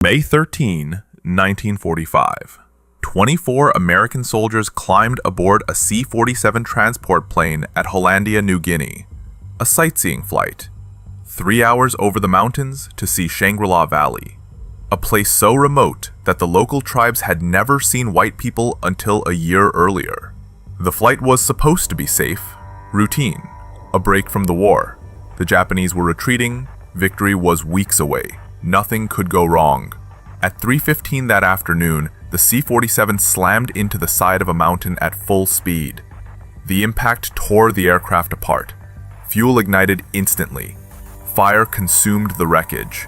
May 13, 1945. 24 American soldiers climbed aboard a C-47 transport plane at Hollandia, New Guinea. A sightseeing flight. 3 hours over the mountains to see Shangri-La Valley. A place so remote that the local tribes had never seen white people until a year earlier. The flight was supposed to be safe, routine, a break from the war. The Japanese were retreating, victory was weeks away. Nothing could go wrong. At 3:15 that afternoon, the C-47 slammed into the side of a mountain at full speed. The impact tore the aircraft apart. Fuel ignited instantly. Fire consumed the wreckage.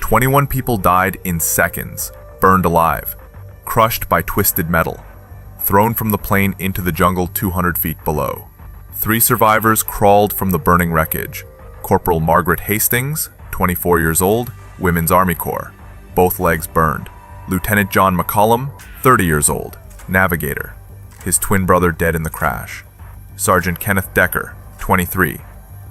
21 people died in seconds, burned alive, crushed by twisted metal, thrown from the plane into the jungle 200 feet below. 3 survivors crawled from the burning wreckage. Corporal Margaret Hastings, 24 years old, Women's Army Corps, both legs burned. Lieutenant John McCollum, 30 years old, navigator, his twin brother dead in the crash. Sergeant Kenneth Decker, 23,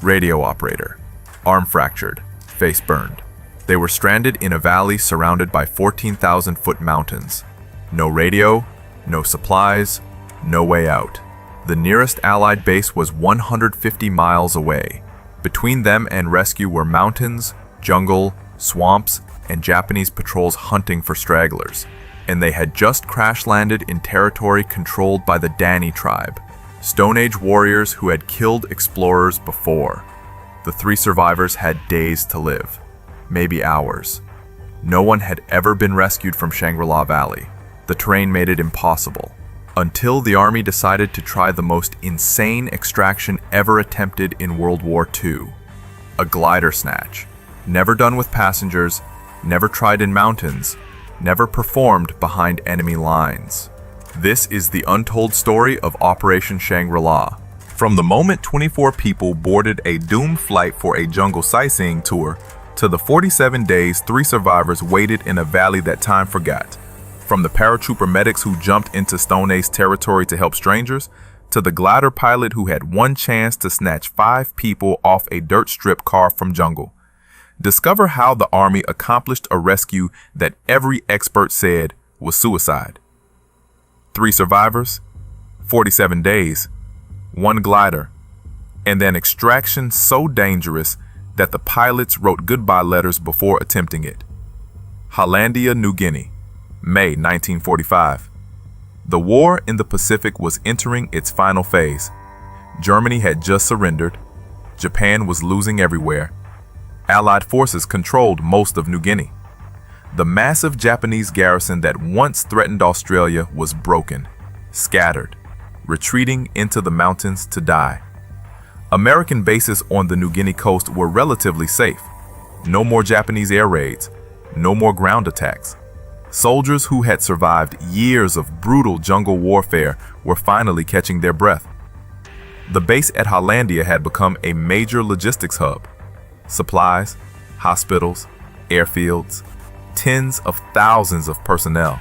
radio operator, arm fractured, face burned. They were stranded in a valley surrounded by 14,000-foot mountains. No radio, no supplies, no way out. The nearest Allied base was 150 miles away. Between them and rescue were mountains, jungle, swamps, and Japanese patrols hunting for stragglers. And they had just crash-landed in territory controlled by the Dani tribe, Stone Age warriors who had killed explorers before. The 3 survivors had days to live, maybe hours. No one had ever been rescued from Shangri-La Valley. The terrain made it impossible. Until the army decided to try the most insane extraction ever attempted in World War II. A glider snatch. Never done with passengers, never tried in mountains, never performed behind enemy lines. This is the untold story of Operation Shangri-La. From the moment 24 people boarded a doomed flight for a jungle sightseeing tour, to the 47 days 3 survivors waited in a valley that time forgot. From the paratrooper medics who jumped into Stone Age territory to help strangers, to the glider pilot who had one chance to snatch 5 people off a dirt strip carved from jungle. Discover how the Army accomplished a rescue that every expert said was suicide. 3 survivors, 47 days, 1 glider, and then extraction so dangerous that the pilots wrote goodbye letters before attempting it. Hollandia, New Guinea, May 1945. The war in the Pacific was entering its final phase. Germany had just surrendered. Japan was losing everywhere. Allied forces controlled most of New Guinea. The massive Japanese garrison that once threatened Australia was broken, scattered, retreating into the mountains to die. American bases on the New Guinea coast were relatively safe. No more Japanese air raids, no more ground attacks. Soldiers who had survived years of brutal jungle warfare were finally catching their breath. The base at Hollandia had become a major logistics hub. Supplies, hospitals, airfields, tens of thousands of personnel.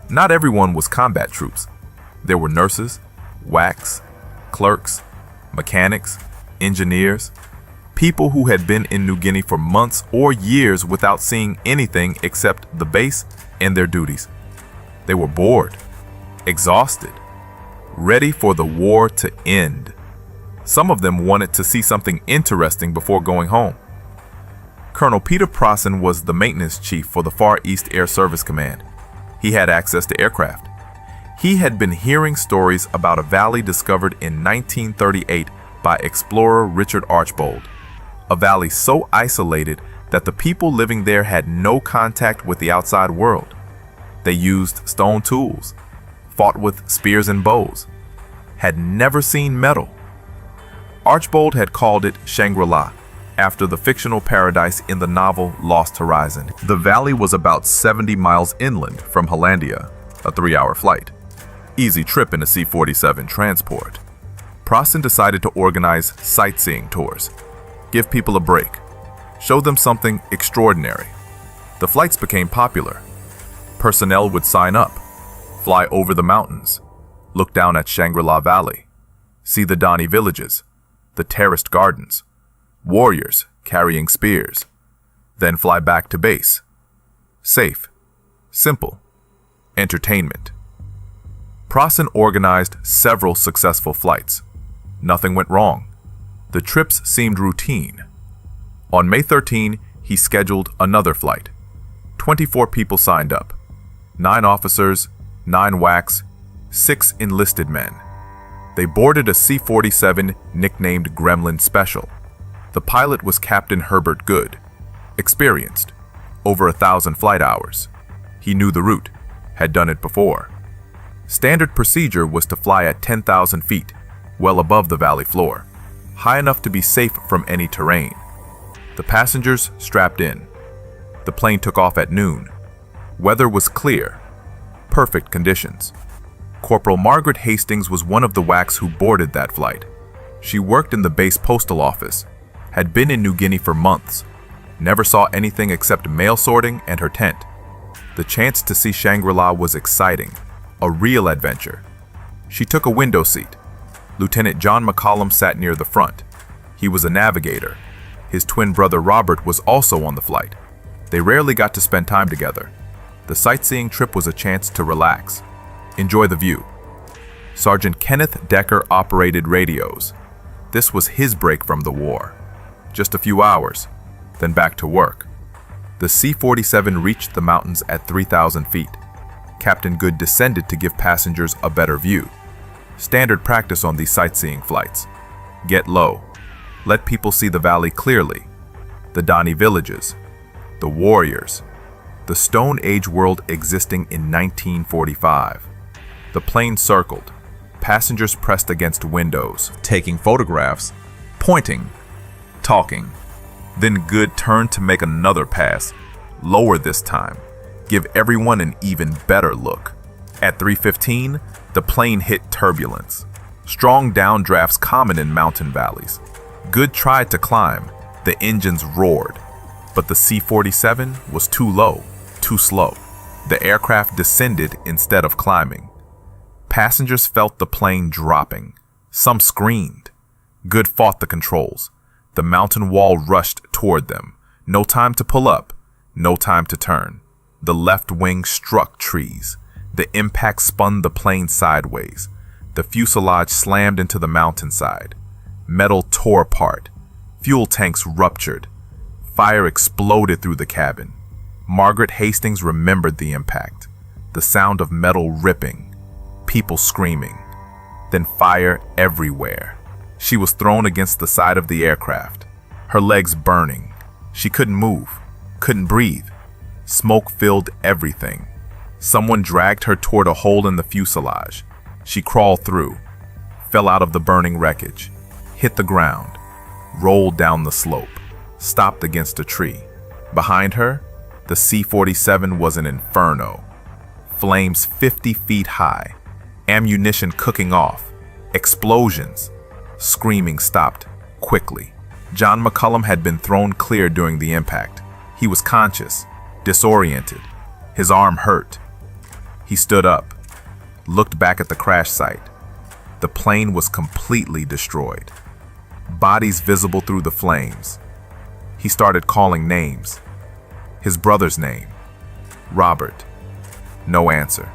Not everyone was combat troops. There were nurses, WACs, clerks, mechanics, engineers, people who had been in New Guinea for months or years without seeing anything except the base and their duties. They were bored, exhausted, ready for the war to end. Some of them wanted to see something interesting before going home. Colonel Peter Prosson was the maintenance chief for the Far East Air Service Command. He had access to aircraft. He had been hearing stories about a valley discovered in 1938 by explorer Richard Archbold. A valley so isolated that the people living there had no contact with the outside world. They used stone tools, fought with spears and bows, had never seen metal. Archbold had called it Shangri-La, after the fictional paradise in the novel Lost Horizon. The valley was about 70 miles inland from Hollandia, a 3-hour flight. Easy trip in a C-47 transport. Prosson decided to organize sightseeing tours, give people a break, show them something extraordinary. The flights became popular. Personnel would sign up, fly over the mountains, look down at Shangri-La Valley, see the Dani villages, the terraced gardens, warriors carrying spears, then fly back to base, Safe. Simple. Entertainment. Prosson organized several successful flights. Nothing went wrong. The trips seemed routine. On May 13, he scheduled another flight. 24 people signed up. 9 officers, 9 WACs, 6 enlisted men. They boarded a C-47 nicknamed Gremlin Special. The pilot was Captain Herbert Good, experienced, over 1,000 flight hours. He knew the route, had done it before. Standard procedure was to fly at 10,000 feet, well above the valley floor, high enough to be safe from any terrain. The passengers strapped in. The plane took off at noon. Weather was clear. Perfect conditions. Corporal Margaret Hastings was one of the WACs who boarded that flight. She worked in the base postal office, had been in New Guinea for months, never saw anything except mail sorting and her tent. The chance to see Shangri-La was exciting, a real adventure. She took a window seat. Lieutenant John McCollum sat near the front. He was a navigator. His twin brother Robert was also on the flight. They rarely got to spend time together. The sightseeing trip was a chance to relax, enjoy the view. Sergeant Kenneth Decker operated radios. This was his break from the war. Just a few hours, then back to work. The C-47 reached the mountains at 3,000 feet. Captain Good descended to give passengers a better view. Standard practice on these sightseeing flights. Get low. Let people see the valley clearly. The Dani villages. The warriors. The Stone Age world existing in 1945. The plane circled. Passengers pressed against windows, taking photographs, pointing, talking. Then Good turned to make another pass, lower this time, give everyone an even better look. At 3:15, the plane hit turbulence. Strong downdrafts common in mountain valleys. Good tried to climb. The engines roared. But the C-47 was too low, too slow. The aircraft descended instead of climbing. Passengers felt the plane dropping. Some screamed. Good fought the controls. The mountain wall rushed toward them. No time to pull up. No time to turn. The left wing struck trees. The impact spun the plane sideways. The fuselage slammed into the mountainside. Metal tore apart. Fuel tanks ruptured. Fire exploded through the cabin. Margaret Hastings remembered the impact. The sound of metal ripping. People screaming. Then fire everywhere. She was thrown against the side of the aircraft. Her legs burning. She couldn't move. Couldn't breathe. Smoke filled everything. Someone dragged her toward a hole in the fuselage. She crawled through. Fell out of the burning wreckage. Hit the ground. Rolled down the slope. Stopped against a tree. Behind her, the C-47 was an inferno. Flames 50 feet high. Ammunition cooking off. Explosions. Screaming stopped quickly. John McCollum had been thrown clear during the impact. He was conscious, disoriented. His arm hurt. He stood up, looked back at the crash site. The plane was completely destroyed. Bodies visible through the flames. He started calling names. His brother's name. Robert. No answer.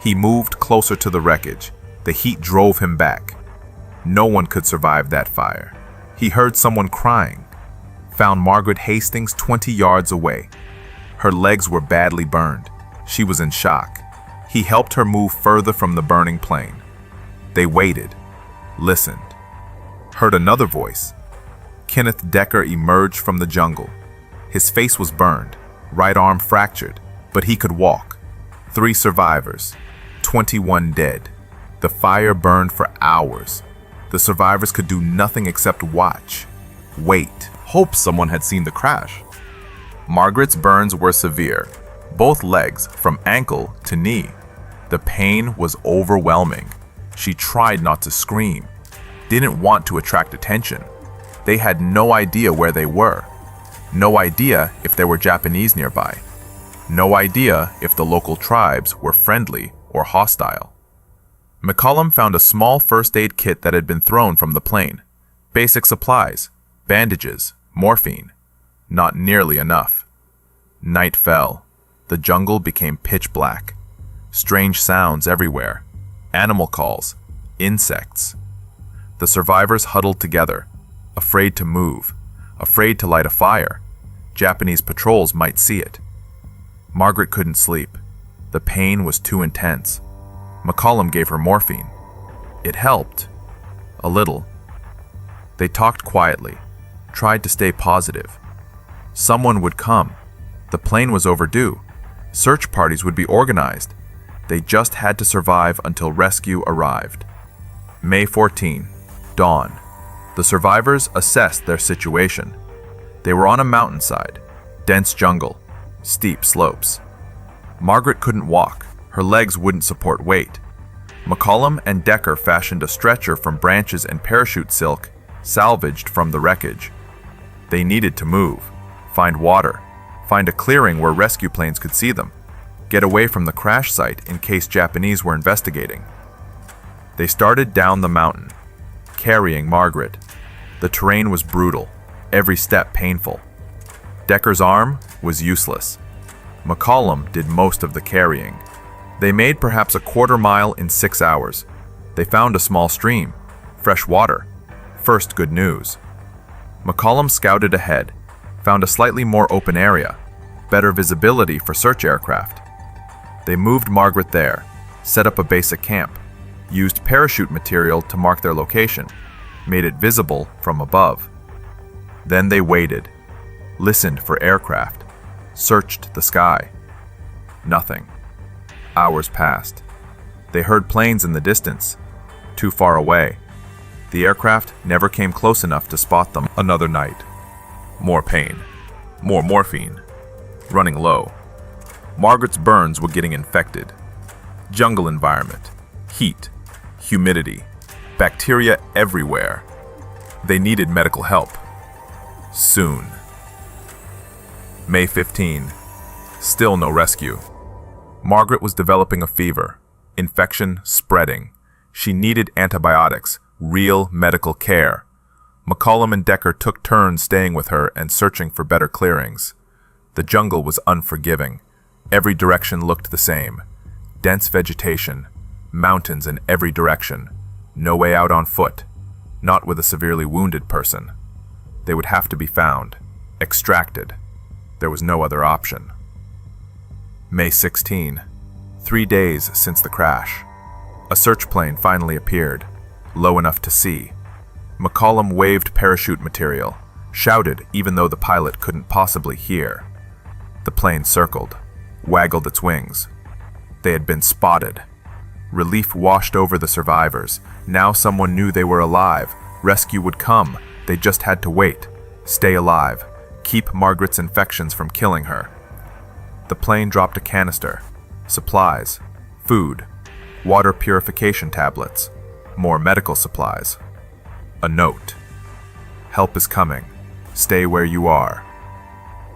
He moved closer to the wreckage. The heat drove him back. No one could survive that fire. He heard someone crying. Found Margaret Hastings 20 yards away. Her legs were badly burned. She was in shock. He helped her move further from the burning plane. They waited, listened, heard another voice. Kenneth Decker emerged from the jungle. His face was burned, right arm fractured, but he could walk. 3 survivors, 21 dead. The fire burned for hours. The survivors could do nothing except watch, wait, hope someone had seen the crash. Margaret's burns were severe, both legs from ankle to knee. The pain was overwhelming. She tried not to scream, didn't want to attract attention. They had no idea where they were, no idea if there were Japanese nearby, no idea if the local tribes were friendly or hostile. McCollum found a small first aid kit that had been thrown from the plane. Basic supplies, bandages, morphine. Not nearly enough. Night fell. The jungle became pitch black. Strange sounds everywhere. Animal calls. Insects. The survivors huddled together, afraid to move, afraid to light a fire. Japanese patrols might see it. Margaret couldn't sleep. The pain was too intense. McCollum gave her morphine. It helped. A little. They talked quietly, tried to stay positive. Someone would come. The plane was overdue. Search parties would be organized. They just had to survive until rescue arrived. May 14, dawn. The survivors assessed their situation. They were on a mountainside, dense jungle, steep slopes. Margaret couldn't walk. Her legs wouldn't support weight. McCollum and Decker fashioned a stretcher from branches and parachute silk salvaged from the wreckage. They needed to move, find water, find a clearing where rescue planes could see them, get away from the crash site in case Japanese were investigating. They started down the mountain, carrying Margaret. The terrain was brutal, every step painful. Decker's arm was useless. McCollum did most of the carrying. They made perhaps a quarter mile in 6 hours. They found a small stream, fresh water. First good news. McCollum scouted ahead, found a slightly more open area, better visibility for search aircraft. They moved Margaret there, set up a basic camp, used parachute material to mark their location, made it visible from above. Then they waited, listened for aircraft, searched the sky. Nothing. Hours passed. They heard planes in the distance, too far away. The aircraft never came close enough to spot them. Another night. More pain. More morphine. Running low. Margaret's burns were getting infected. Jungle environment. Heat. Humidity. Bacteria everywhere. They needed medical help. Soon. May 15. Still no rescue. Margaret was developing a fever. Infection spreading. She needed antibiotics. Real medical care. McCollum and Decker took turns staying with her and searching for better clearings. The jungle was unforgiving. Every direction looked the same. Dense vegetation, mountains in every direction. No way out on foot, not with a severely wounded person. They would have to be found, extracted. There was no other option. May 16, 3 days since the crash. A search plane finally appeared, low enough to see. McCollum waved parachute material, shouted even though the pilot couldn't possibly hear. The plane circled, waggled its wings. They had been spotted. Relief washed over the survivors. Now someone knew they were alive. Rescue would come. They just had to wait. Stay alive. Keep Margaret's infections from killing her. The plane dropped a canister. Supplies. Food. Water purification tablets. More medical supplies. A note. Help is coming. Stay where you are.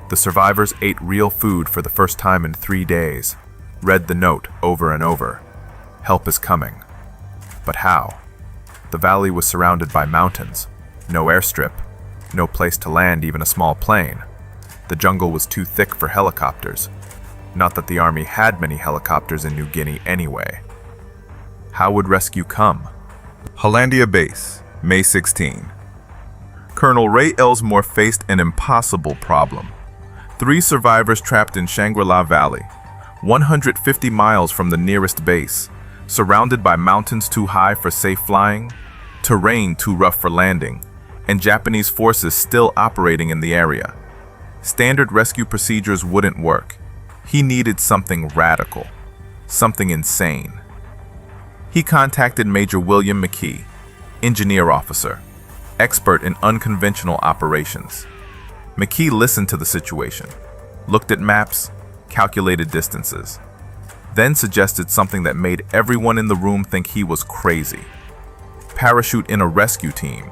The survivors ate real food for the first time in 3 days. Read the note over and over. Help is coming. But how? The valley was surrounded by mountains. No airstrip. No place to land even a small plane. The jungle was too thick for helicopters. Not that the army had many helicopters in New Guinea anyway. How would rescue come? Hollandia Base, May 16. Colonel Ray Elsmore faced an impossible problem. 3 survivors trapped in Shangri-La Valley, 150 miles from the nearest base, surrounded by mountains too high for safe flying, terrain too rough for landing, and Japanese forces still operating in the area. Standard rescue procedures wouldn't work. He needed something radical, something insane. He contacted Major William McKee, engineer officer, expert in unconventional operations. McKee listened to the situation, looked at maps, calculated distances, then suggested something that made everyone in the room think he was crazy. Parachute in a rescue team,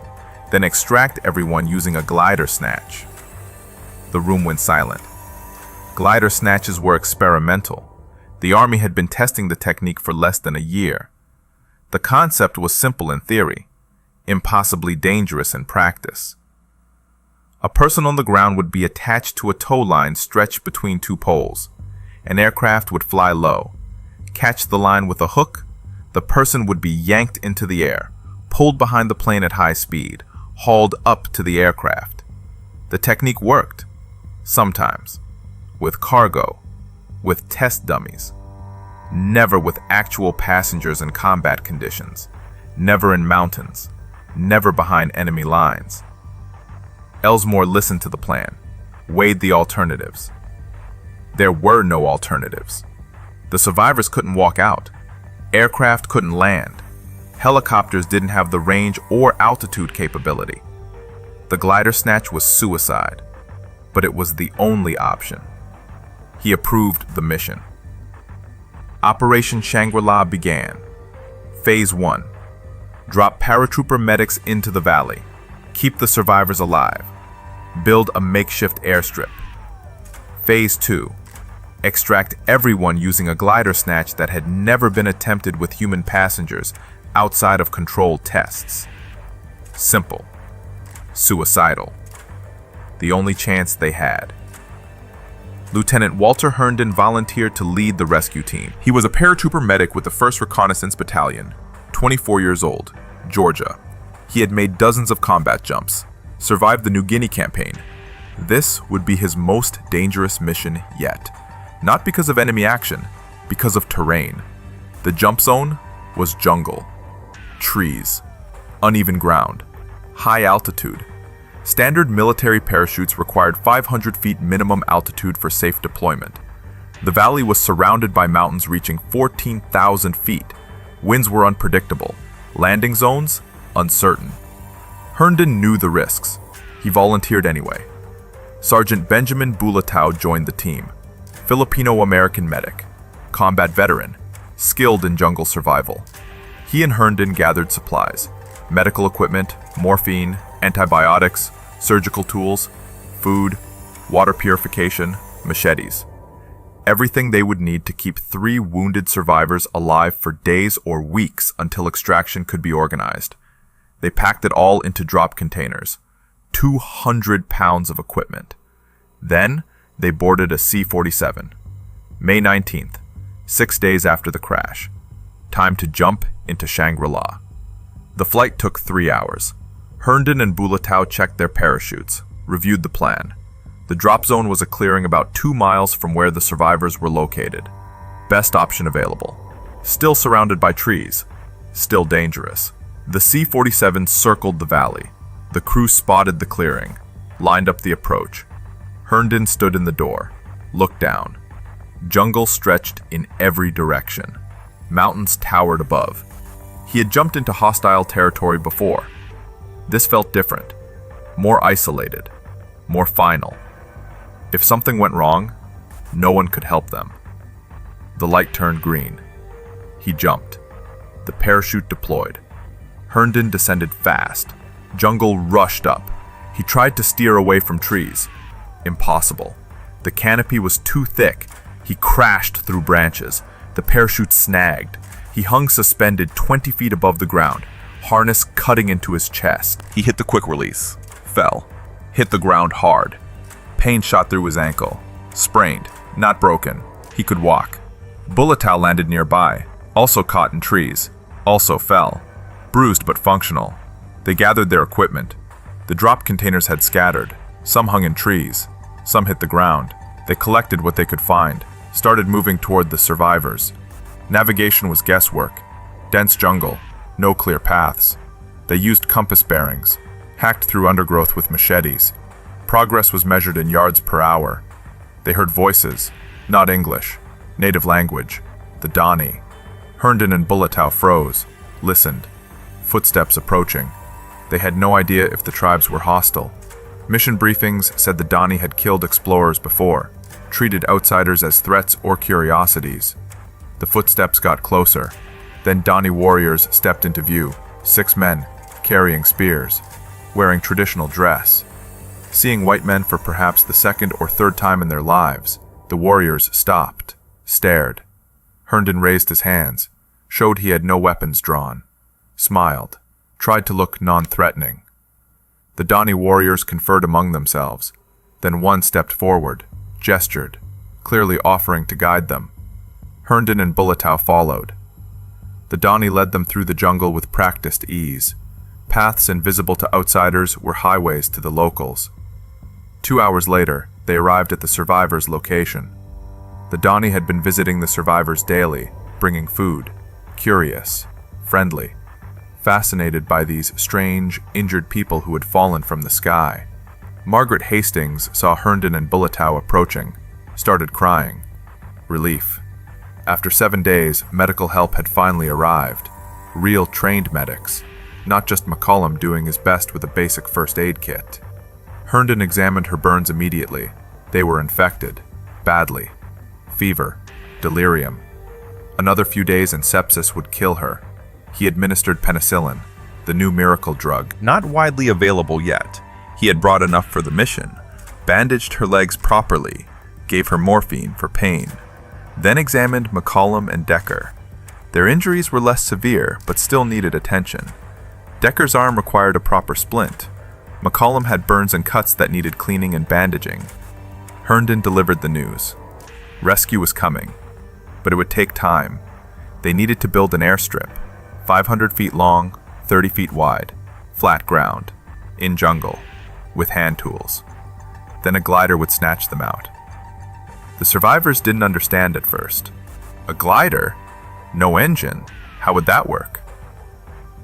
then extract everyone using a glider snatch. The room went silent. Glider snatches were experimental. The Army had been testing the technique for less than a year. The concept was simple in theory, impossibly dangerous in practice. A person on the ground would be attached to a tow line stretched between 2 poles. An aircraft would fly low, catch the line with a hook, the person would be yanked into the air, pulled behind the plane at high speed, hauled up to the aircraft. The technique worked, sometimes, with cargo, with test dummies, never with actual passengers in combat conditions, never in mountains, never behind enemy lines. Elsmore listened to the plan, weighed the alternatives. There were no alternatives. The survivors couldn't walk out. Aircraft couldn't land. Helicopters didn't have the range or altitude capability. The glider snatch was suicide, but it was the only option. He approved the mission. Operation Shangri-La began. Phase 1. Drop paratrooper medics into the valley. Keep the survivors alive. Build a makeshift airstrip. Phase 2. Extract everyone using a glider snatch that had never been attempted with human passengers outside of controlled tests. Simple. Suicidal. The only chance they had. Lieutenant Walter Herndon volunteered to lead the rescue team. He was a paratrooper medic with the 1st Reconnaissance Battalion, 24 years old, Georgia. He had made dozens of combat jumps, survived the New Guinea campaign. This would be his most dangerous mission yet. Not because of enemy action, because of terrain. The jump zone was jungle, trees, uneven ground, high altitude. Standard military parachutes required 500 feet minimum altitude for safe deployment. The valley was surrounded by mountains reaching 14,000 feet. Winds were unpredictable. Landing zones, uncertain. Herndon knew the risks. He volunteered anyway. Sergeant Benjamin Bulatow joined the team. Filipino-American medic, combat veteran, skilled in jungle survival. He and Herndon gathered supplies, medical equipment, morphine, antibiotics, surgical tools, food, water purification, machetes. Everything they would need to keep 3 wounded survivors alive for days or weeks until extraction could be organized. They packed it all into drop containers, 200 pounds of equipment. Then, they boarded a C-47. May 19th, 6 days after the crash. Time to jump into Shangri-La. The flight took 3 hours. Herndon and Bulatow checked their parachutes, reviewed the plan. The drop zone was a clearing about 2 miles from where the survivors were located. Best option available. Still surrounded by trees. Still dangerous. The C-47 circled the valley. The crew spotted the clearing, lined up the approach. Herndon stood in the door, looked down. Jungle stretched in every direction. Mountains towered above. He had jumped into hostile territory before. This felt different, more isolated, more final. If something went wrong, no one could help them. The light turned green. He jumped. The parachute deployed. Herndon descended fast. Jungle rushed up. He tried to steer away from trees. Impossible. The canopy was too thick. He crashed through branches. The parachute snagged. He hung suspended 20 feet above the ground, harness cutting into his chest. He hit the quick release. Fell. Hit the ground hard. Pain shot through his ankle. Sprained, not broken. He could walk. Bulatow landed nearby, also caught in trees, also fell. Bruised but functional. They gathered their equipment. The drop containers had scattered. Some hung in trees. Some hit the ground. They collected what they could find, started moving toward the survivors. Navigation was guesswork. Dense jungle, no clear paths. They used compass bearings, hacked through undergrowth with machetes. Progress was measured in yards per hour. They heard voices, not English, native language, the Dani. Herndon and Bulatow froze, listened. Footsteps approaching. They had no idea if the tribes were hostile. Mission briefings said the Dani had killed explorers before, treated outsiders as threats or curiosities. The footsteps got closer. Then Dani warriors stepped into view, 6 men, carrying spears, wearing traditional dress. Seeing white men for perhaps the 2nd or 3rd time in their lives, the warriors stopped, stared. Herndon raised his hands, showed he had no weapons drawn, smiled, tried to look non-threatening. The Dani warriors conferred among themselves. Then one stepped forward, gestured, clearly offering to guide them. Herndon and Bulatow followed. The Donnie led them through the jungle with practiced ease. Paths invisible to outsiders were highways to the locals. 2 hours later, they arrived at the survivors' location. The Donnie had been visiting the survivors daily, bringing food, curious, friendly, fascinated by these strange, injured people who had fallen from the sky. Margaret Hastings saw Herndon and Bulatow approaching, started crying. Relief. After 7 days, medical help had finally arrived. Real trained medics, not just McCollum doing his best with a basic first aid kit. Herndon examined her burns immediately. They were infected, badly. Fever, delirium. Another few days and sepsis would kill her. He administered penicillin, the new miracle drug, not widely available yet. He had brought enough for the mission, bandaged her legs properly, gave her morphine for pain, then examined McCollum and Decker. Their injuries were less severe, but still needed attention. Decker's arm required a proper splint. McCollum had burns and cuts that needed cleaning and bandaging. Herndon delivered the news. Rescue was coming, but it would take time. They needed to build an airstrip, 500 feet long, 30 feet wide, flat ground, in jungle, with hand tools. Then a glider would snatch them out. The survivors didn't understand at first. A glider? No engine? How would that work?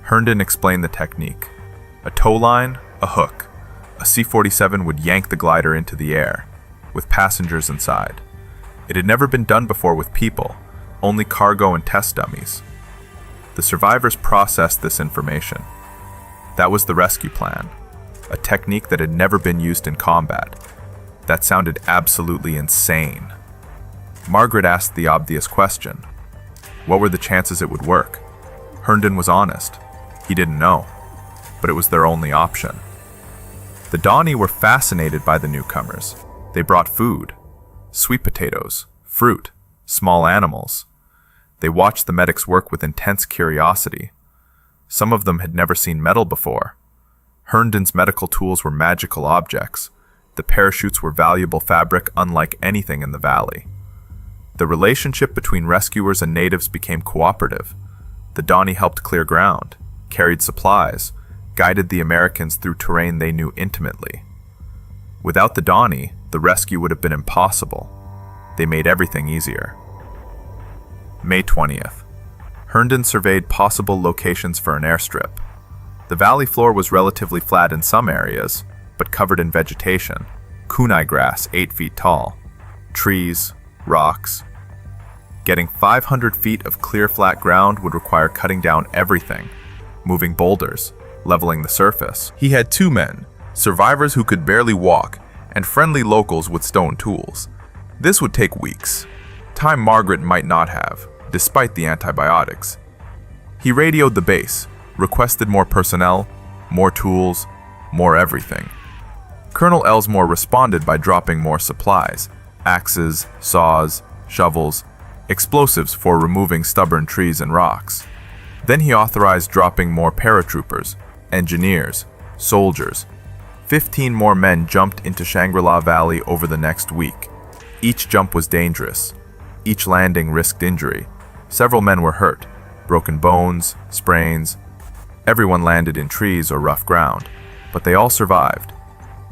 Herndon explained the technique. A tow line, a hook. A C-47 would yank the glider into the air, with passengers inside. It had never been done before with people, only cargo and test dummies. The survivors processed this information. That was the rescue plan, a technique that had never been used in combat. That sounded absolutely insane. Margaret asked the obvious question. What were the chances it would work? Herndon was honest. He didn't know, but it was their only option. The Donnie were fascinated by the newcomers. They brought food, sweet potatoes, fruit, small animals. They watched the medics work with intense curiosity. Some of them had never seen metal before. Herndon's medical tools were magical objects. The parachutes were valuable fabric unlike anything in the valley. The relationship between rescuers and natives became cooperative. The Donnie helped clear ground, carried supplies, guided the Americans through terrain they knew intimately. Without the Donnie, the rescue would have been impossible. They made everything easier. May 20th. Herndon surveyed possible locations for an airstrip. The valley floor was relatively flat in some areas, but covered in vegetation, kunai grass 8 feet tall, trees, rocks. Getting 500 feet of clear flat ground would require cutting down everything, moving boulders, leveling the surface. He had 2 men, survivors who could barely walk, and friendly locals with stone tools. This would take weeks, time Margaret might not have, despite the antibiotics. He radioed the base, requested more personnel, more tools, more everything. Colonel Elsmore responded by dropping more supplies, axes, saws, shovels, explosives for removing stubborn trees and rocks. Then he authorized dropping more paratroopers, engineers, soldiers. 15 more men jumped into Shangri-La Valley over the next week. Each jump was dangerous. Each landing risked injury. Several men were hurt, broken bones, sprains. Everyone landed in trees or rough ground, but they all survived.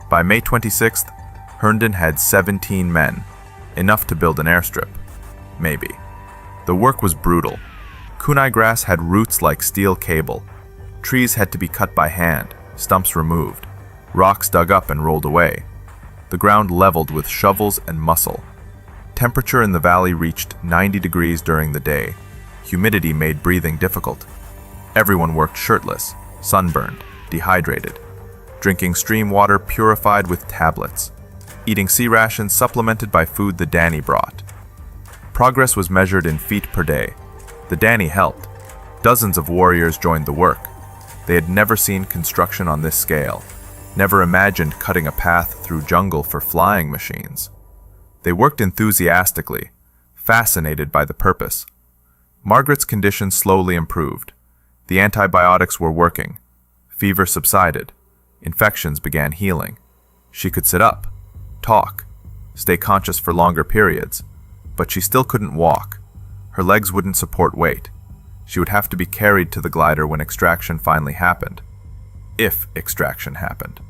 By May 26th, Herndon had 17 men, enough to build an airstrip. Maybe. The work was brutal. Kunai grass had roots like steel cable. Trees had to be cut by hand, stumps removed, rocks dug up and rolled away. The ground leveled with shovels and muscle. Temperature in the valley reached 90 degrees during the day. Humidity made breathing difficult. Everyone worked shirtless, sunburned, dehydrated, drinking stream water purified with tablets, eating sea rations supplemented by food the Danny brought. Progress was measured in feet per day. The Danny helped. Dozens of warriors joined the work. They had never seen construction on this scale, never imagined cutting a path through jungle for flying machines. They worked enthusiastically, fascinated by the purpose. Margaret's condition slowly improved. The antibiotics were working. Fever subsided. Infections began healing. She could sit up, talk, stay conscious for longer periods, but she still couldn't walk. Her legs wouldn't support weight. She would have to be carried to the glider when extraction finally happened. If extraction happened.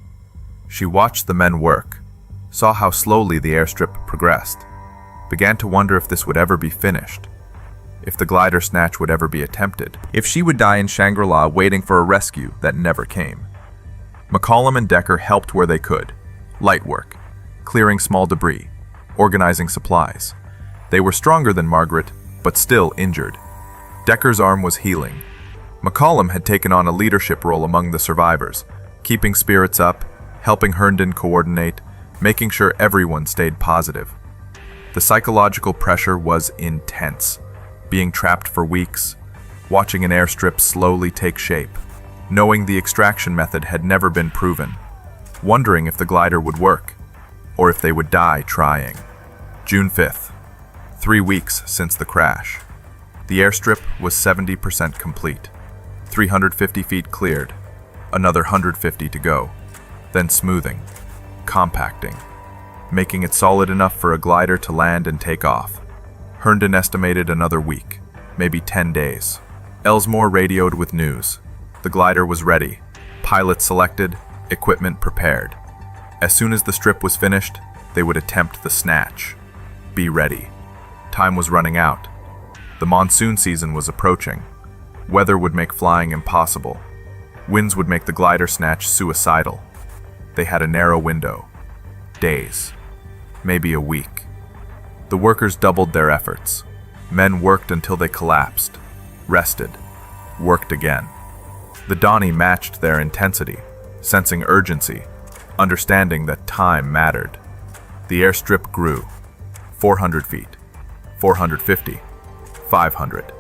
She watched the men work, saw how slowly the airstrip progressed, began to wonder if this would ever be finished, if the glider snatch would ever be attempted, if she would die in Shangri-La waiting for a rescue that never came. McCollum and Decker helped where they could. Light work, clearing small debris, organizing supplies. They were stronger than Margaret, but still injured. Decker's arm was healing. McCollum had taken on a leadership role among the survivors, keeping spirits up, helping Herndon coordinate, making sure everyone stayed positive. The psychological pressure was intense. Being trapped for weeks, watching an airstrip slowly take shape, knowing the extraction method had never been proven, wondering if the glider would work, or if they would die trying. June 5th, 3 weeks since the crash. The airstrip was 70% complete, 350 feet cleared, another 150 to go, then smoothing, compacting, making it solid enough for a glider to land and take off. Herndon estimated another week, maybe 10 days. Elsmore radioed with news. The glider was ready, pilots selected, equipment prepared. As soon as the strip was finished, they would attempt the snatch. Be ready. Time was running out. The monsoon season was approaching. Weather would make flying impossible. Winds would make the glider snatch suicidal. They had a narrow window. Days. Maybe a week. The workers doubled their efforts. Men worked until they collapsed, rested, worked again. The Donnie matched their intensity, sensing urgency, understanding that time mattered. The airstrip grew. 400 feet, 450, 500.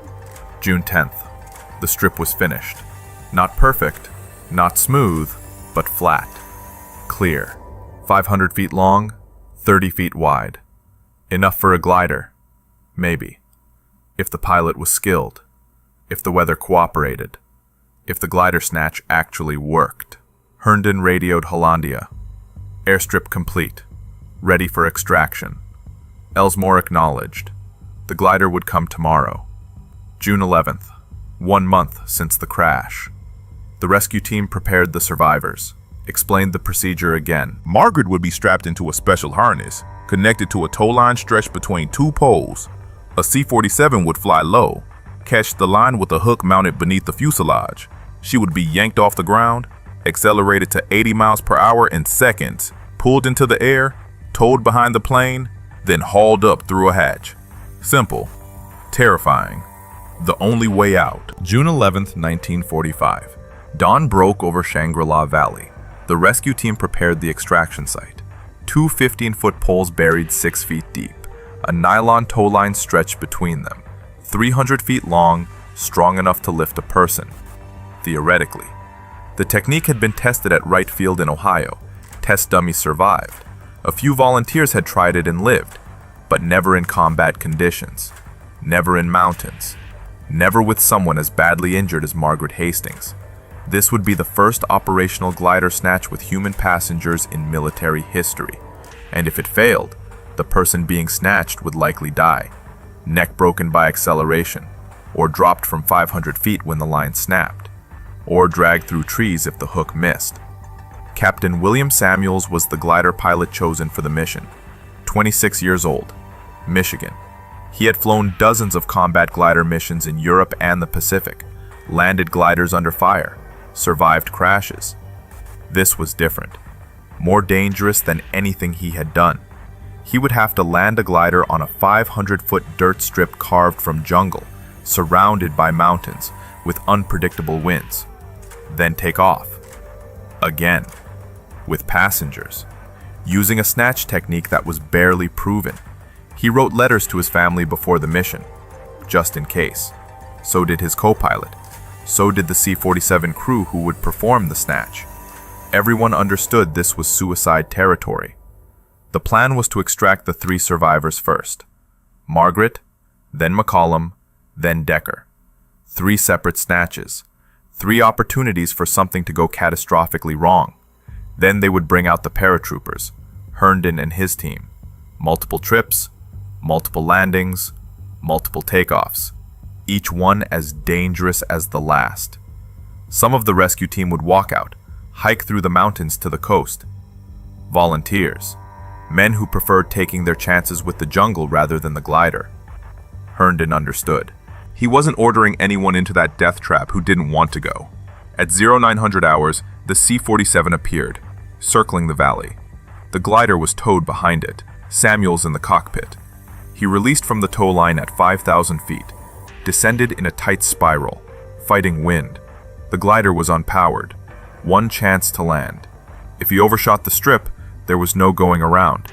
June 10th. The strip was finished. Not perfect, not smooth, but flat. Clear. 500 feet long, 30 feet wide. Enough for a glider. Maybe. If the pilot was skilled. If the weather cooperated. If the glider snatch actually worked. Herndon radioed Hollandia. Airstrip complete. Ready for extraction. Elsmore acknowledged. The glider would come tomorrow. June 11th. 1 month since the crash. The rescue team prepared the survivors. Explained the procedure again. Margaret would be strapped into a special harness, connected to a tow line stretched between 2 poles. A C-47 would fly low, catch the line with a hook mounted beneath the fuselage. She would be yanked off the ground, accelerated to 80 miles per hour in seconds, pulled into the air, towed behind the plane, then hauled up through a hatch. Simple. Terrifying. The only way out. June 11th, 1945. Dawn broke over Shangri-La Valley. The rescue team prepared the extraction site. 2 15-foot poles buried 6 feet deep. A nylon tow line stretched between them. 300 feet long, strong enough to lift a person. Theoretically. The technique had been tested at Wright Field in Ohio. Test dummies survived. A few volunteers had tried it and lived, but never in combat conditions. Never in mountains. Never with someone as badly injured as Margaret Hastings. This would be the first operational glider snatch with human passengers in military history. And if it failed, the person being snatched would likely die, neck broken by acceleration, or dropped from 500 feet when the line snapped, or dragged through trees if the hook missed. Captain William Samuels was the glider pilot chosen for the mission. 26 years old, Michigan. He had flown dozens of combat glider missions in Europe and the Pacific, landed gliders under fire, survived crashes. This was different, more dangerous than anything he had done. He would have to land a glider on a 500-foot dirt strip carved from jungle, surrounded by mountains, with unpredictable winds. Then take off. Again. With passengers. Using a snatch technique that was barely proven. He wrote letters to his family before the mission, just in case. So did his co-pilot. So did the C-47 crew who would perform the snatch. Everyone understood this was suicide territory. The plan was to extract the 3 survivors first. Margaret, then McCollum, then Decker. 3 separate snatches. 3 opportunities for something to go catastrophically wrong. Then they would bring out the paratroopers, Herndon and his team. Multiple trips, multiple landings, multiple takeoffs, each one as dangerous as the last. Some of the rescue team would walk out, hike through the mountains to the coast. Volunteers, men who preferred taking their chances with the jungle rather than the glider. Herndon understood. He wasn't ordering anyone into that death trap who didn't want to go. At 0900 hours, the C-47 appeared, circling the valley. The glider was towed behind it, Samuels in the cockpit. He released from the tow line at 5,000 feet, descended in a tight spiral, fighting wind. The glider was unpowered. One chance to land. If he overshot the strip, there was no going around.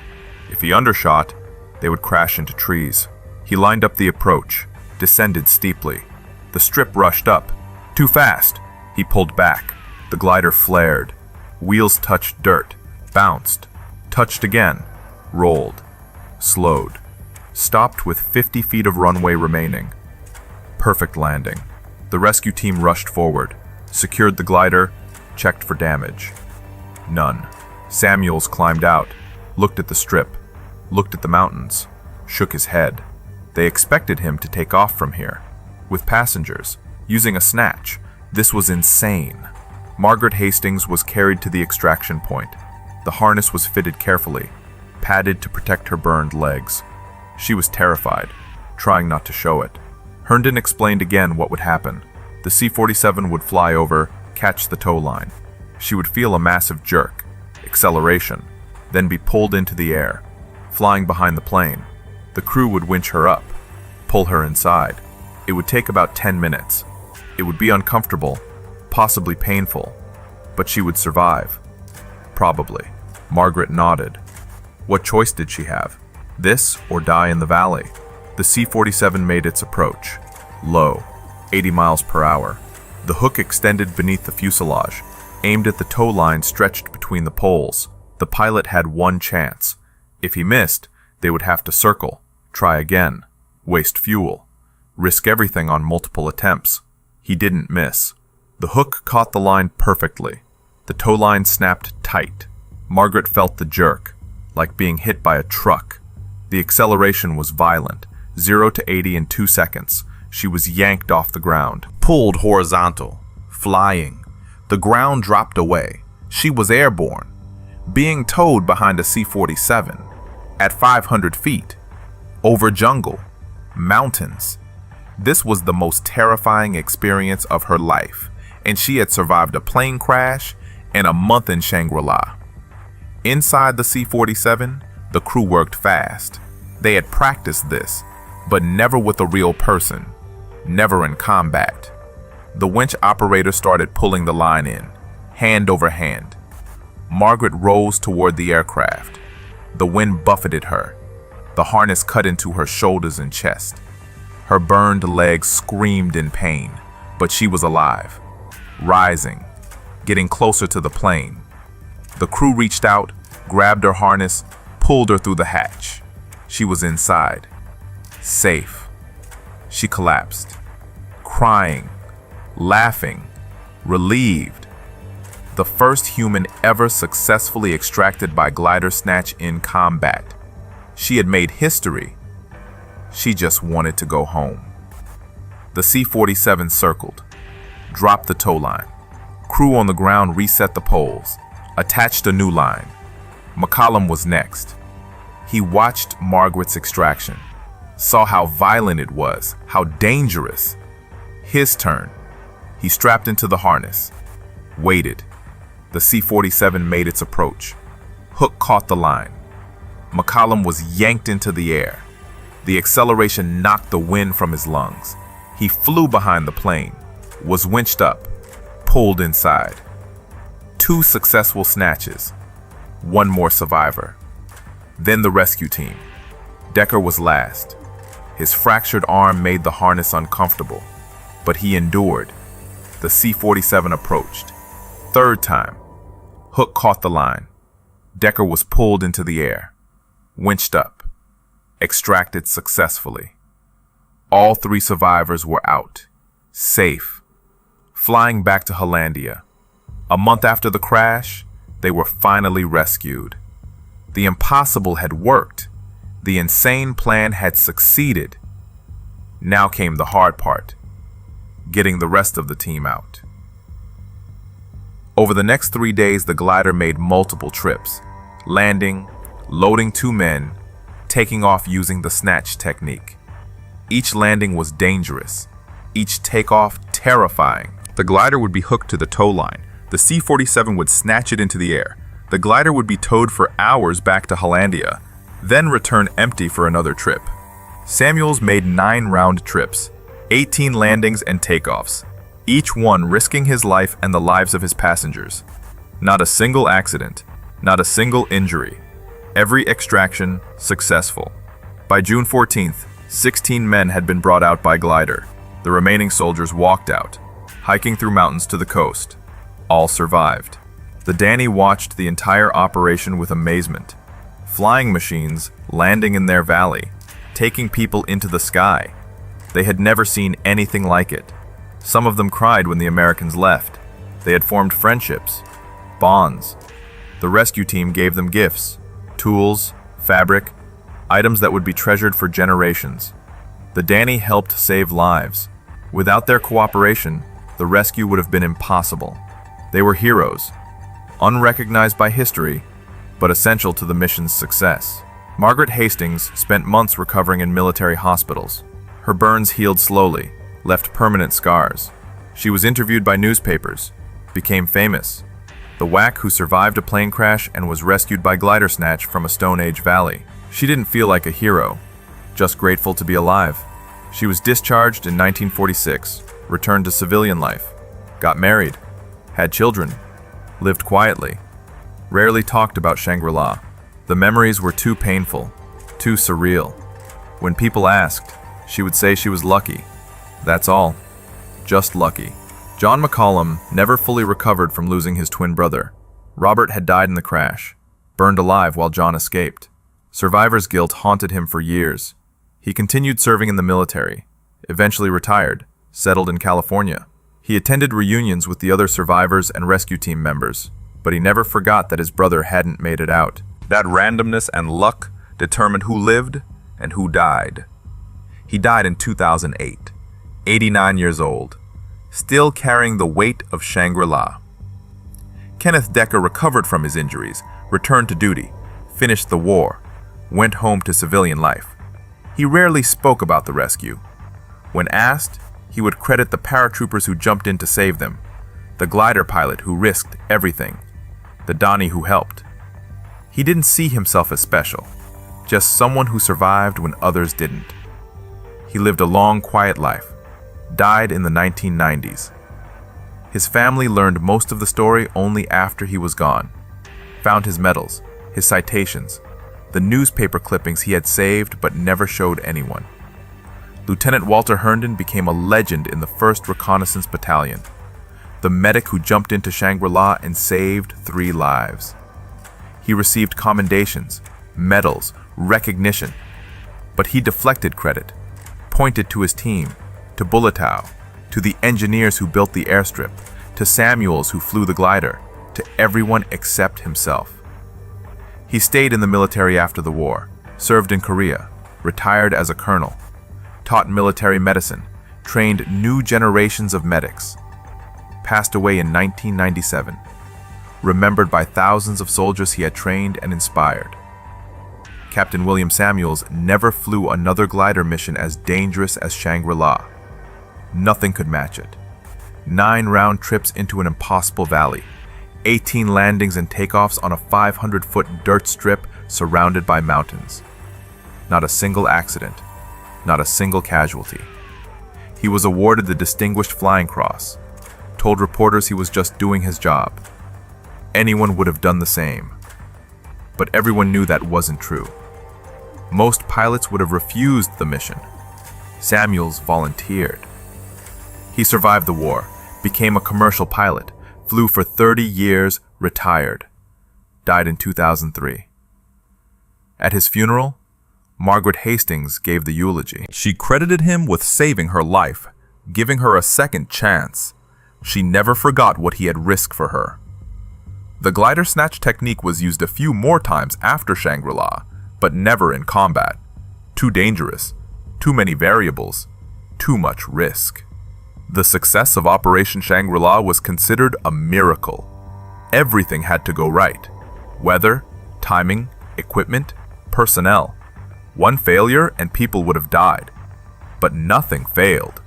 If he undershot, they would crash into trees. He lined up the approach, descended steeply. The strip rushed up. Too fast! He pulled back. The glider flared. Wheels touched dirt, bounced, touched again, rolled, slowed, stopped with 50 feet of runway remaining. Perfect landing. The rescue team rushed forward, secured the glider, checked for damage. None. Samuels climbed out, looked at the strip, looked at the mountains, shook his head. They expected him to take off from here, with passengers, using a snatch. This was insane. Margaret Hastings was carried to the extraction point. The harness was fitted carefully, padded to protect her burned legs. She was terrified, trying not to show it. Herndon explained again what would happen. The C-47 would fly over, catch the tow line. She would feel a massive jerk, acceleration, then be pulled into the air, flying behind the plane. The crew would winch her up, pull her inside. It would take about 10 minutes. It would be uncomfortable, possibly painful, but she would survive. Probably. Margaret nodded. What choice did she have? This or die in the valley? The C-47 made its approach. Low, 80 miles per hour. The hook extended beneath the fuselage, aimed at the tow line stretched between the poles. The pilot had one chance. If he missed, they would have to circle, try again, waste fuel, risk everything on multiple attempts. He didn't miss. The hook caught the line perfectly. The tow line snapped tight. Margaret felt the jerk, like being hit by a truck. The acceleration was violent, 0 to 80 in 2 seconds. She was yanked off the ground, pulled horizontal, flying. The ground dropped away. She was airborne, being towed behind a C-47 at 500 feet, over jungle, mountains. This was the most terrifying experience of her life, and she had survived a plane crash and a month in Shangri-La. Inside the C-47, the crew worked fast. They had practiced this, but never with a real person, never in combat. The winch operator started pulling the line in, hand over hand. Margaret rose toward the aircraft. The wind buffeted her. The harness cut into her shoulders and chest. Her burned legs screamed in pain, but she was alive, rising, getting closer to the plane. The crew reached out, grabbed her harness, pulled her through the hatch. She was inside, safe. She collapsed, crying, laughing, relieved. The first human ever successfully extracted by glider snatch in combat. She had made history. She just wanted to go home. The C-47 circled, dropped the tow line. Crew on the ground reset the poles, attached a new line. McCollum was next. He watched Margaret's extraction, saw how violent it was, how dangerous. His turn. He strapped into the harness, waited. The C-47 made its approach. Hook caught the line. McCollum was yanked into the air. The acceleration knocked the wind from his lungs. He flew behind the plane, was winched up, pulled inside. 2 successful snatches, 1 more survivor. Then the rescue team. Decker was last. His fractured arm made the harness uncomfortable, but he endured. The C-47 approached. 3rd time. Hook caught the line. Decker was pulled into the air, winched up, extracted successfully. All 3 survivors were out, safe, flying back to Hollandia. A month after the crash, they were finally rescued. The impossible had worked. The insane plan had succeeded. Now came the hard part, getting the rest of the team out. Over the next 3 days, the glider made multiple trips, landing, loading 2 men, taking off using the snatch technique. Each landing was dangerous, each takeoff terrifying. The glider would be hooked to the tow line. The C-47 would snatch it into the air. The glider would be towed for hours back to Hollandia, then return empty for another trip. Samuels made 9 round trips, 18 landings and takeoffs, each one risking his life and the lives of his passengers. Not a single accident, not a single injury. Every extraction successful. By June 14th, 16 men had been brought out by glider. The remaining soldiers walked out, hiking through mountains to the coast. All survived. The Danny watched the entire operation with amazement. Flying machines landing in their valley, taking people into the sky. They had never seen anything like it. Some of them cried when the Americans left. They had formed friendships, bonds. The rescue team gave them gifts, tools, fabric, items that would be treasured for generations. The Danny helped save lives. Without their cooperation, the rescue would have been impossible. They were heroes, unrecognized by history, but essential to the mission's success. Margaret Hastings spent months recovering in military hospitals. Her burns healed slowly, left permanent scars. She was interviewed by newspapers, became famous. The whack who survived a plane crash and was rescued by glider snatch from a Stone Age valley. She didn't feel like a hero, just grateful to be alive. She was discharged in 1946, returned to civilian life, got married, had children, lived quietly, rarely talked about Shangri-La. The memories were too painful, too surreal. When people asked, she would say she was lucky. That's all. Just lucky. John McCollum never fully recovered from losing his twin brother. Robert had died in the crash, burned alive while John escaped. Survivor's guilt haunted him for years. He continued serving in the military, eventually retired, settled in California. He attended reunions with the other survivors and rescue team members, but he never forgot that his brother hadn't made it out. That randomness and luck determined who lived and who died. He died in 2008, 89 years old, still carrying the weight of Shangri-La. Kenneth Decker recovered from his injuries, returned to duty, finished the war, went home to civilian life. He rarely spoke about the rescue. When asked, he would credit the paratroopers who jumped in to save them, the glider pilot who risked everything, the Donnie who helped. He didn't see himself as special, just someone who survived when others didn't. He lived a long, quiet life, died in the 1990s. His family learned most of the story only after he was gone, found his medals, his citations, the newspaper clippings he had saved but never showed anyone. Lieutenant Walter Herndon became a legend in the 1st Reconnaissance Battalion, the medic who jumped into Shangri-La and saved 3 lives. He received commendations, medals, recognition, but he deflected credit, pointed to his team, to Bulatow, to the engineers who built the airstrip, to Samuels who flew the glider, to everyone except himself. He stayed in the military after the war, served in Korea, retired as a colonel, taught military medicine, trained new generations of medics, passed away in 1997, remembered by thousands of soldiers he had trained and inspired. Captain William Samuels never flew another glider mission as dangerous as Shangri-La. Nothing could match it. 9 round trips into an impossible valley, 18 landings and takeoffs on a 500-foot dirt strip surrounded by mountains. Not a single accident, not a single casualty. He was awarded the Distinguished Flying Cross, told reporters he was just doing his job. Anyone would have done the same. But everyone knew that wasn't true. Most pilots would have refused the mission. Samuels volunteered. He survived the war, became a commercial pilot, flew for 30 years, retired, died in 2003. At his funeral, Margaret Hastings gave the eulogy. She credited him with saving her life, giving her a second chance. She never forgot what he had risked for her. The glider snatch technique was used a few more times after Shangri-La, but never in combat. Too dangerous, too many variables, too much risk. The success of Operation Shangri-La was considered a miracle. Everything had to go right. Weather, timing, equipment, personnel. One failure and people would have died. But nothing failed.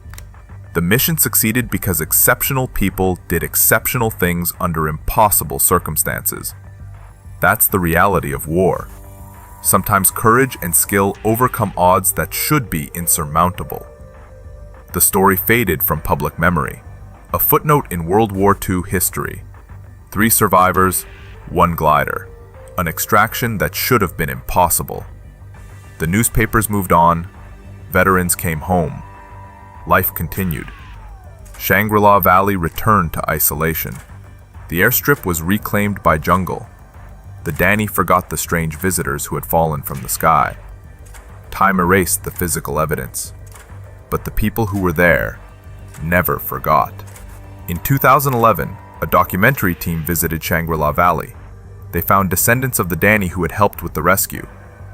The mission succeeded because exceptional people did exceptional things under impossible circumstances. That's the reality of war. Sometimes courage and skill overcome odds that should be insurmountable. The story faded from public memory, a footnote in World War II history. 3 survivors, 1 glider, an extraction that should have been impossible. The newspapers moved on, veterans came home. Life continued. Shangri-La Valley returned to isolation. The airstrip was reclaimed by jungle. The Danny forgot the strange visitors who had fallen from the sky. Time erased the physical evidence. But the people who were there never forgot. In 2011, a documentary team visited Shangri-La Valley. They found descendants of the Danny who had helped with the rescue,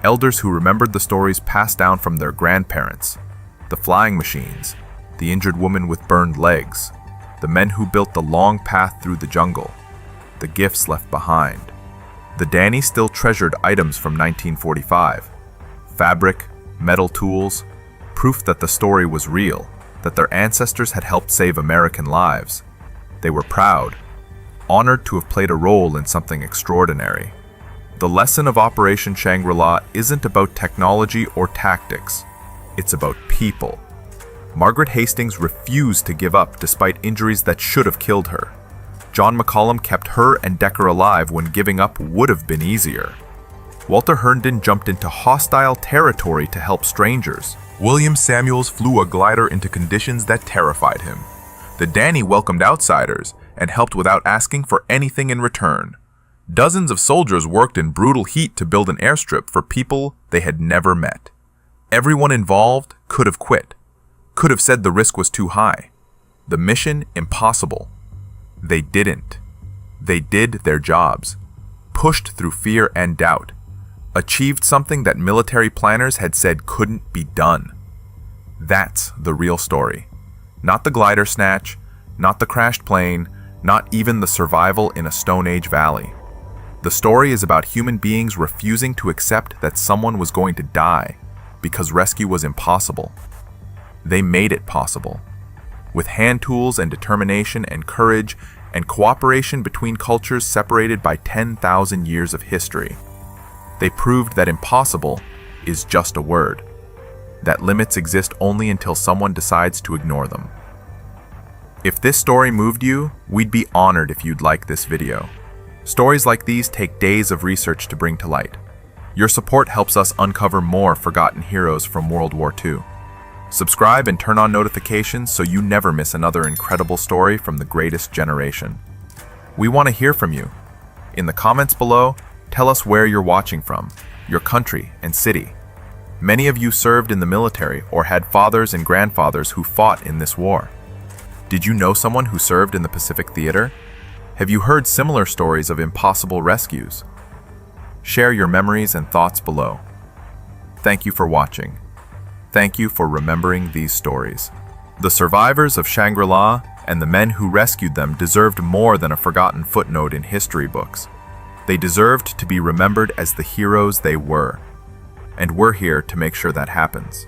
elders who remembered the stories passed down from their grandparents, the flying machines, the injured woman with burned legs, the men who built the long path through the jungle, the gifts left behind. The Danny still treasured items from 1945, fabric, metal tools, proof that the story was real, that their ancestors had helped save American lives. They were proud, honored to have played a role in something extraordinary. The lesson of Operation Shangri-La isn't about technology or tactics. It's about people. Margaret Hastings refused to give up despite injuries that should have killed her. John McCollum kept her and Decker alive when giving up would have been easier. Walter Herndon jumped into hostile territory to help strangers. William Samuels flew a glider into conditions that terrified him. The Danny welcomed outsiders and helped without asking for anything in return. Dozens of soldiers worked in brutal heat to build an airstrip for people they had never met. Everyone involved could have quit, could have said the risk was too high. The mission impossible. They didn't. They did their jobs, pushed through fear and doubt, achieved something that military planners had said couldn't be done. That's the real story. Not the glider snatch, not the crashed plane, not even the survival in a Stone Age valley. The story is about human beings refusing to accept that someone was going to die because rescue was impossible. They made it possible. With hand tools and determination and courage and cooperation between cultures separated by 10,000 years of history. They proved that impossible is just a word, that limits exist only until someone decides to ignore them. If this story moved you, we'd be honored if you'd like this video. Stories like these take days of research to bring to light. Your support helps us uncover more forgotten heroes from World War II. Subscribe and turn on notifications so you never miss another incredible story from the greatest generation. We want to hear from you. In the comments below, tell us where you're watching from, your country and city. Many of you served in the military or had fathers and grandfathers who fought in this war. Did you know someone who served in the Pacific Theater? Have you heard similar stories of impossible rescues? Share your memories and thoughts below. Thank you for watching. Thank you for remembering these stories. The survivors of Shangri-La and the men who rescued them deserved more than a forgotten footnote in history books. They deserved to be remembered as the heroes they were. And we're here to make sure that happens.